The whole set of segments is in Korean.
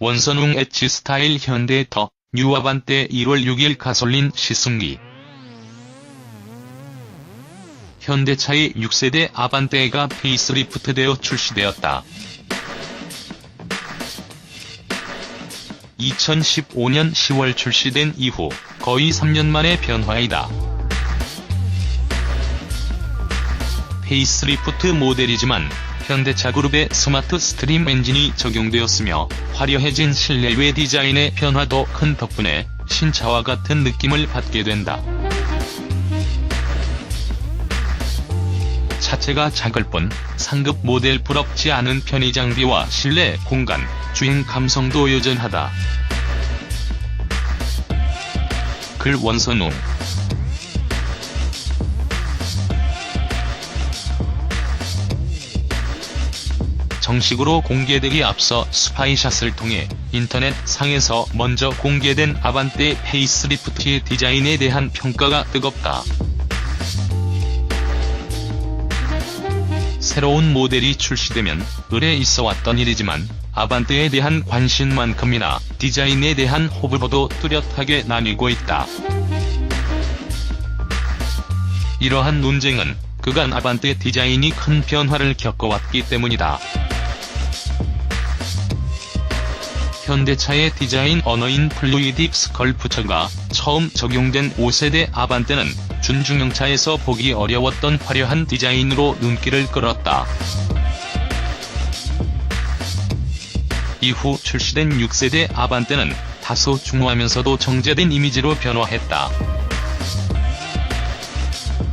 원선웅 엣지 스타일 현대 더 뉴 아반떼 1월 6일 가솔린 시승기. 현대차의 6세대 아반떼가 페이스리프트되어 출시되었다. 2015년 10월 출시된 이후 거의 3년 만의 변화이다. 페이스리프트 모델이지만 현대차 그룹의 스마트 스트림 엔진이 적용되었으며 화려해진 실내외 디자인의 변화도 큰 덕분에 신차와 같은 느낌을 받게 된다. 차체가 작을 뿐 상급 모델 부럽지 않은 편의 장비와 실내 공간, 주행 감성도 여전하다. 글 원선웅. 정식으로 공개되기 앞서 스파이샷을 통해 인터넷 상에서 먼저 공개된 아반떼 페이스리프트의 디자인에 대한 평가가 뜨겁다. 새로운 모델이 출시되면 을에 있어왔던 일이지만 아반떼에 대한 관심만큼이나 디자인에 대한 호불호도 뚜렷하게 나뉘고 있다. 이러한 논쟁은 그간 아반떼 디자인이 큰 변화를 겪어왔기 때문이다. 현대차의 디자인 언어인 플루이딕 스컬프처가 처음 적용된 5세대 아반떼는 준중형차에서 보기 어려웠던 화려한 디자인으로 눈길을 끌었다. 이후 출시된 6세대 아반떼는 다소 중후하면서도 정제된 이미지로 변화했다.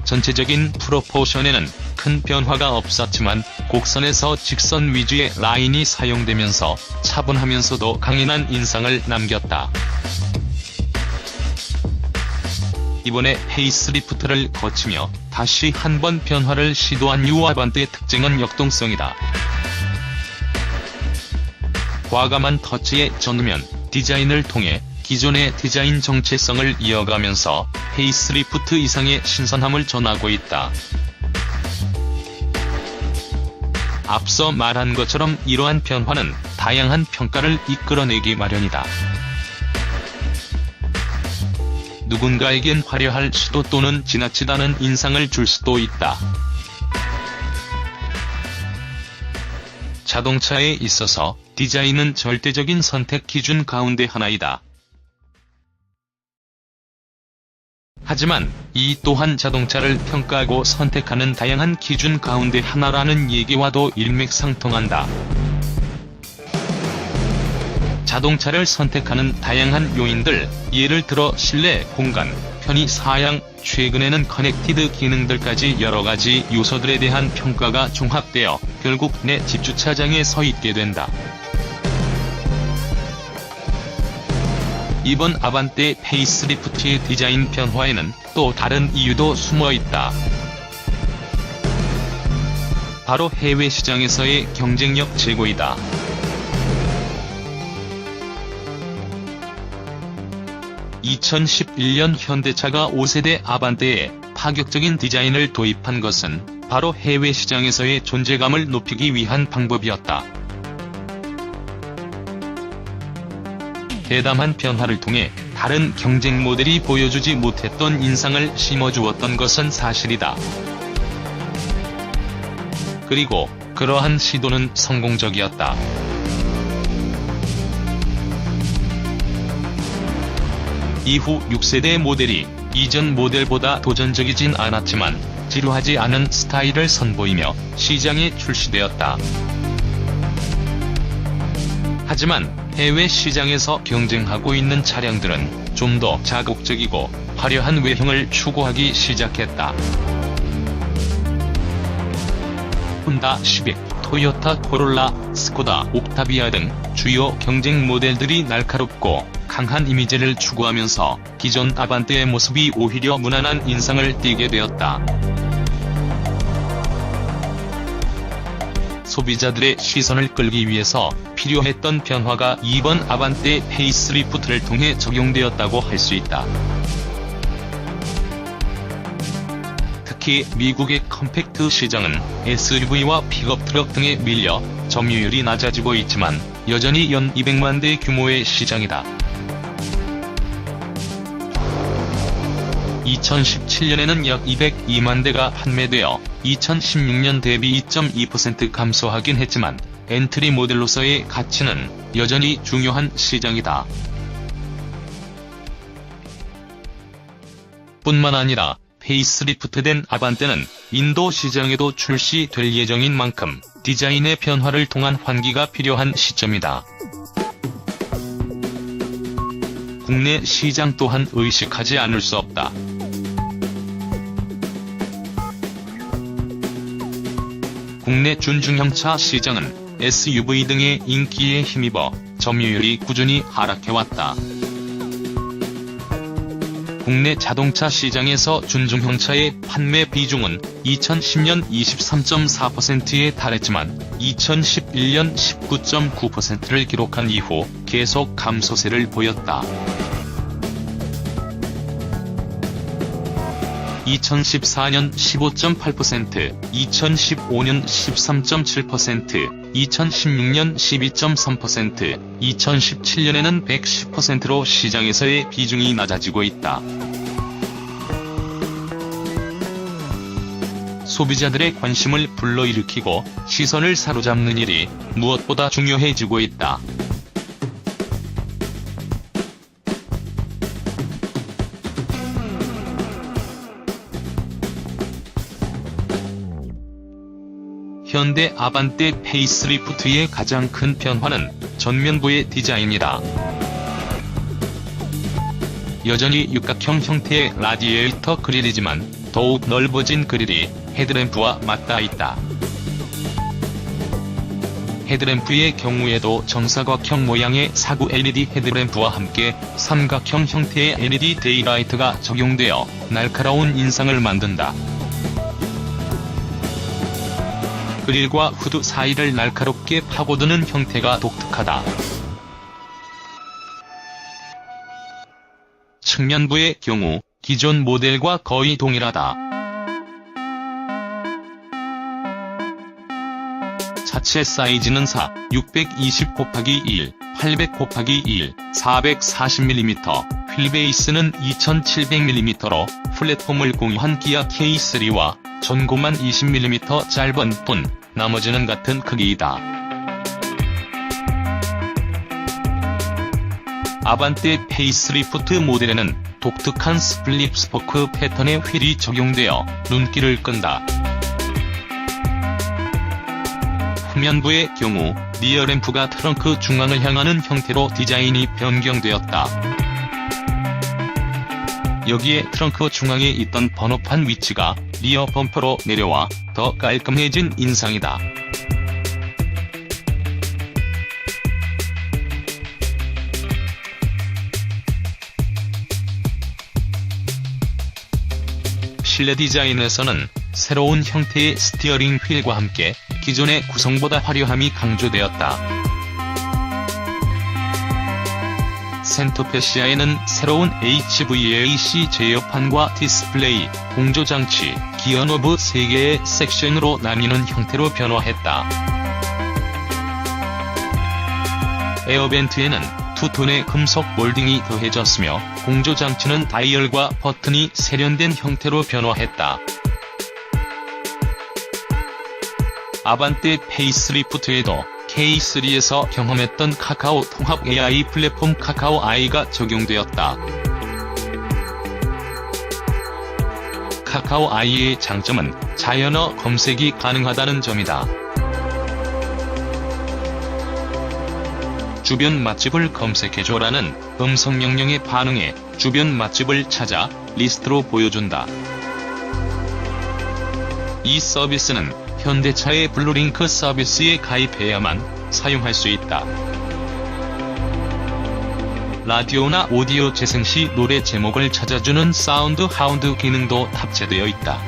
전체적인 프로포션에는 큰 변화가 없었지만 곡선에서 직선 위주의 라인이 사용되면서 차분하면서도 강인한 인상을 남겼다. 이번에 페이스리프트를 거치며 다시 한번 변화를 시도한 뉴 아반떼의 특징은 역동성이다. 과감한 터치의 전후면 디자인을 통해 기존의 디자인 정체성을 이어가면서 페이스리프트 이상의 신선함을 전하고 있다. 앞서 말한 것처럼 이러한 변화는 다양한 평가를 이끌어내기 마련이다. 누군가에겐 화려할 수도 또는 지나치다는 인상을 줄 수도 있다. 자동차에 있어서 디자인은 절대적인 선택 기준 가운데 하나이다. 하지만 이 또한 자동차를 평가하고 선택하는 다양한 기준 가운데 하나라는 얘기와도 일맥상통한다. 자동차를 선택하는 다양한 요인들, 예를 들어 실내 공간, 편의 사양, 최근에는 커넥티드 기능들까지 여러가지 요소들에 대한 평가가 종합되어 결국 내 집 주차장에 서 있게 된다. 이번 아반떼 페이스리프트의 디자인 변화에는 또 다른 이유도 숨어있다. 바로 해외 시장에서의 경쟁력 제고이다. (2011년) 현대차가 5세대 아반떼에 파격적인 디자인을 도입한 것은 바로 해외 시장에서의 존재감을 높이기 위한 방법이었다. 대담한 변화를 통해 다른 경쟁 모델이 보여주지 못했던 인상을 심어주었던 것은 사실이다. 그리고 그러한 시도는 성공적이었다. 이후 6세대 모델이 이전 모델보다 도전적이진 않았지만 지루하지 않은 스타일을 선보이며 시장에 출시되었다. 하지만 해외 시장에서 경쟁하고 있는 차량들은 좀 더 자극적이고 화려한 외형을 추구하기 시작했다. 혼다 시빅, 토요타 코롤라, 스코다 옥타비아 등 주요 경쟁 모델들이 날카롭고 강한 이미지를 추구하면서 기존 아반떼의 모습이 오히려 무난한 인상을 띠게 되었다. 소비자들의 시선을 끌기 위해서 필요했던 변화가 이번 아반떼 페이스리프트를 통해 적용되었다고 할 수 있다. 특히 미국의 컴팩트 시장은 SUV와 픽업 트럭 등에 밀려 점유율이 낮아지고 있지만 여전히 연 200만 대 규모의 시장이다. 2017년에는 약 202만 대가 판매되어 2016년 대비 2.2% 감소하긴 했지만 엔트리 모델로서의 가치는 여전히 중요한 시장이다. 뿐만 아니라 페이스리프트된 아반떼는 인도 시장에도 출시될 예정인 만큼 디자인의 변화를 통한 환기가 필요한 시점이다. 국내 시장 또한 의식하지 않을 수 없다. 국내 준중형차 시장은 SUV 등의 인기에 힘입어 점유율이 꾸준히 하락해왔다. 국내 자동차 시장에서 준중형차의 판매 비중은 2010년 23.4%에 달했지만 2011년 19.9%를 기록한 이후 계속 감소세를 보였다. 2014년 15.8%, 2015년 13.7%, 2016년 12.3%, 2017년에는 110%로 시장에서의 비중이 낮아지고 있다. 소비자들의 관심을 불러일으키고 시선을 사로잡는 일이 무엇보다 중요해지고 있다. 현대 아반떼 페이스리프트의 가장 큰 변화는 전면부의 디자인이다. 여전히 육각형 형태의 라디에이터 그릴이지만 더욱 넓어진 그릴이 헤드램프와 맞닿아 있다. 헤드램프의 경우에도 정사각형 모양의 사구 LED 헤드램프와 함께 삼각형 형태의 LED 데이라이트가 적용되어 날카로운 인상을 만든다. 그릴과 후드 사이를 날카롭게 파고드는 형태가 독특하다. 측면부의 경우 기존 모델과 거의 동일하다. 차체 사이즈는 620×1, 800×1, 440mm, 휠베이스는 2700mm로 플랫폼을 공유한 기아 K3와 전고만 20mm 짧은 뿐 나머지는 같은 크기이다. 아반떼 페이스리프트 모델에는 독특한 스플릿 스포크 패턴의 휠이 적용되어 눈길을 끈다. 후면부의 경우 리어램프가 트렁크 중앙을 향하는 형태로 디자인이 변경되었다. 여기에 트렁크 중앙에 있던 번호판 위치가 리어 범퍼로 내려와 더 깔끔해진 인상이다. 실내 디자인에서는 새로운 형태의 스티어링 휠과 함께 기존의 구성보다 화려함이 강조되었다. 센터페시아에는 새로운 HVAC 제어판과 디스플레이, 공조장치, 기어노브 3개의 섹션으로 나뉘는 형태로 변화했다. 에어벤트에는 투톤의 금속 몰딩이 더해졌으며 공조장치는 다이얼과 버튼이 세련된 형태로 변화했다. 아반떼 페이스리프트에도 K3에서 경험했던 카카오 통합 AI 플랫폼 카카오 I가 적용되었다. 카카오 I의 장점은 자연어 검색이 가능하다는 점이다. 주변 맛집을 검색해줘라는 음성 명령에 반응해 주변 맛집을 찾아 리스트로 보여준다. 이 서비스는 현대차의 블루링크 서비스에 가입해야만 사용할 수 있다. 라디오나 오디오 재생 시 노래 제목을 찾아주는 사운드 하운드 기능도 탑재되어 있다.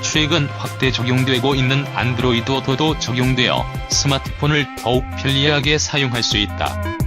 최근 확대 적용되고 있는 안드로이드 오토도 적용되어 스마트폰을 더욱 편리하게 사용할 수 있다.